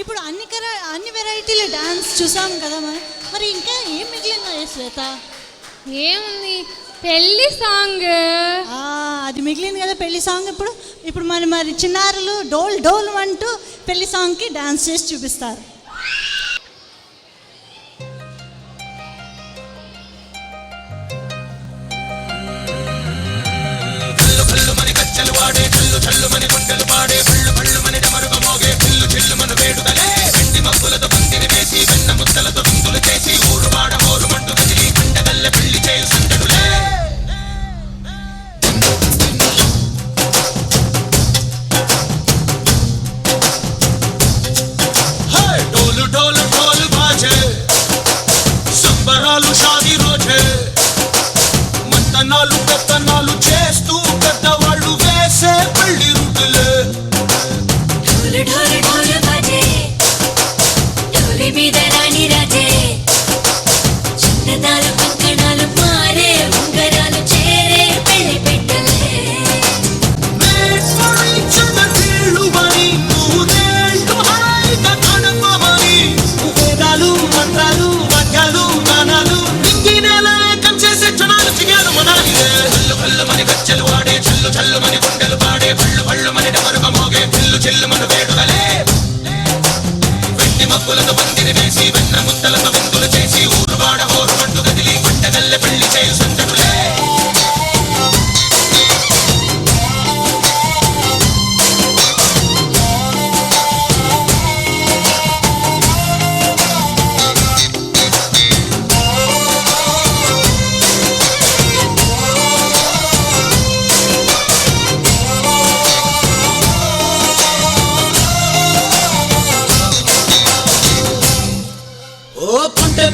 ఇప్పుడు అన్ని వెరైటీల డాన్స్ చూసాం కదా మరి ఇంకా ఏం మిగిలిందా శ్వేత? ఏముంది, పెళ్లి సాంగ్. అది మిగిలింది కదా పెళ్లి సాంగ్. ఇప్పుడు మరి చిన్నారులు డోల్ డోల్ అంటూ పెళ్లి సాంగ్కి డాన్స్ చేసి చూపిస్తారు. చేస్తూ పెద్దవాళ్ళు వేసే పెళ్లి రుద్దులే మీద రాణి రాజే చిన్నదాలు కంకణాలు మారే ఉంగరాలు చేరే పెళ్లి పెట్టలే వేదాలు మంత్రాలు వాక్యాలు గానాలు కంచేసే క్షణాలు చిగాలు మనాలి కళ్ళు కళ్ళు మని గచ్చలు వాడే చల్లు చల్లు మని గుండెలు పాడే పళ్ళు పళ్ళు మని డమరుగ మోగే పిల్లు చెల్లు మన వేడుదలే మబ్బులతో పందిరి వేసి వెన్న ముద్దలతో విందులు చేసి ఊరు వాడ హోరు మంటు గదిలి పంటగల్లె పెళ్లి చేయు సందడులే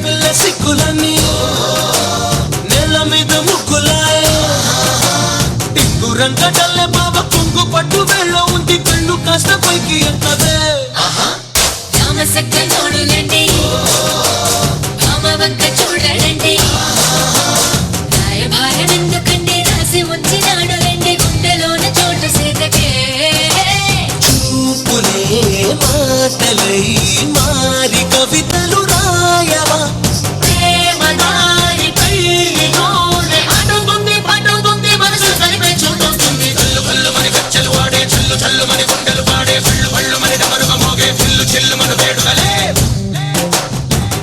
పిల్ల సిక్కులన్నీ నెల మీద ముగ్గులాయ టింగు రంగడల్లే బాబా కుంగు పట్టు వెళ్ళ ఉంది పెళ్ళు కాస్త పైకి ఎక్కదే నోడులండి వంక చూడడండి భారం ఎందుకండి రాసి ఉంచినాడు రండి గుండెలోన చోటు సేతకే చూపులే మాటలై మారి కవితలు రాయవా ప్రేమదారి పెళ్లిలోనే అడుగుంది పట్టుకుంది మనసు కలిపే చూస్తుంది కళ్ళు కళ్ళు మని గచ్చలు వాడే చల్లు చల్లు మని గుండెలు పాడే పళ్ళు పళ్ళు మని డమరుగ మోగే పిల్లు చెల్లు మన వేడుదలే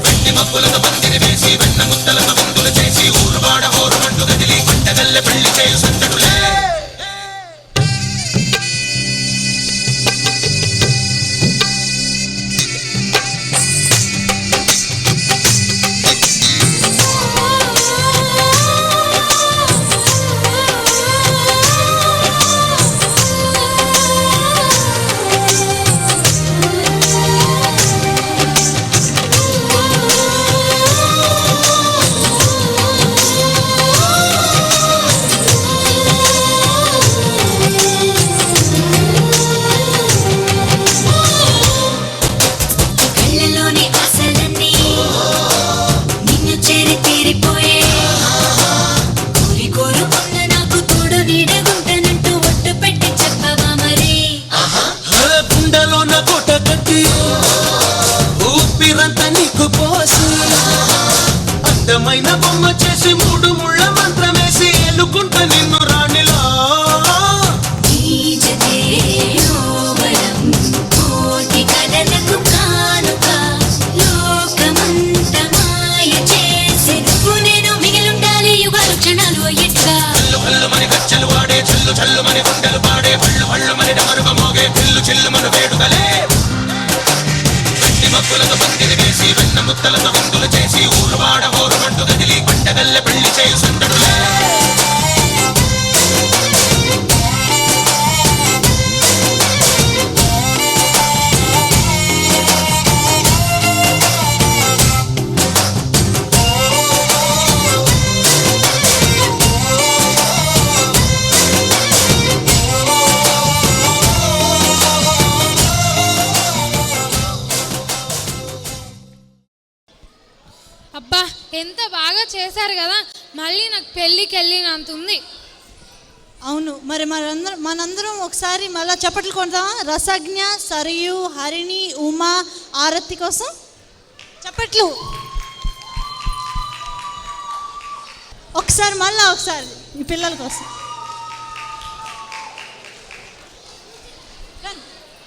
వెండి మబ్బులతో పందిరి వేసి వెన్న ముద్దలతో విందులు చేసి ఊరు వాడ హోరు మంటు గదిలి పంటగల్లె పెళ్లి చేయు సందడులే అందమైన బొమ్మ చేసి మూడు ముళ్ళ మంత్రమేసి ఎలుకుంట నిన్ను రాణిలా గచ్చలు వాడే చల్లు చల్లు మని గుండెలు పాడే పళ్ళు పళ్ళు మని డమరుగ మోగే పిల్లు చెల్లు మన వేడుదలే వెండి మబ్బులతో పందిరి వేసి వెన్న ముద్దలతో విందులు చేసి ఊరు వాడ హోరు మంటు గదిలి పంటగల్లె పెళ్లి చేయు సందడులే ఎంత బాగా చేశారు కదా, మళ్ళీ నాకు పెళ్ళికి వెళ్ళినంత ఉంది. అవును, మరి మనందరం ఒకసారి మళ్ళీ చప్పట్లు కొడదాం. రసజ్ఞ, సరియు, హరిణి, ఉమా, ఆరతి కోసం చప్పట్లు. ఒకసారి ఈ పిల్లల కోసం.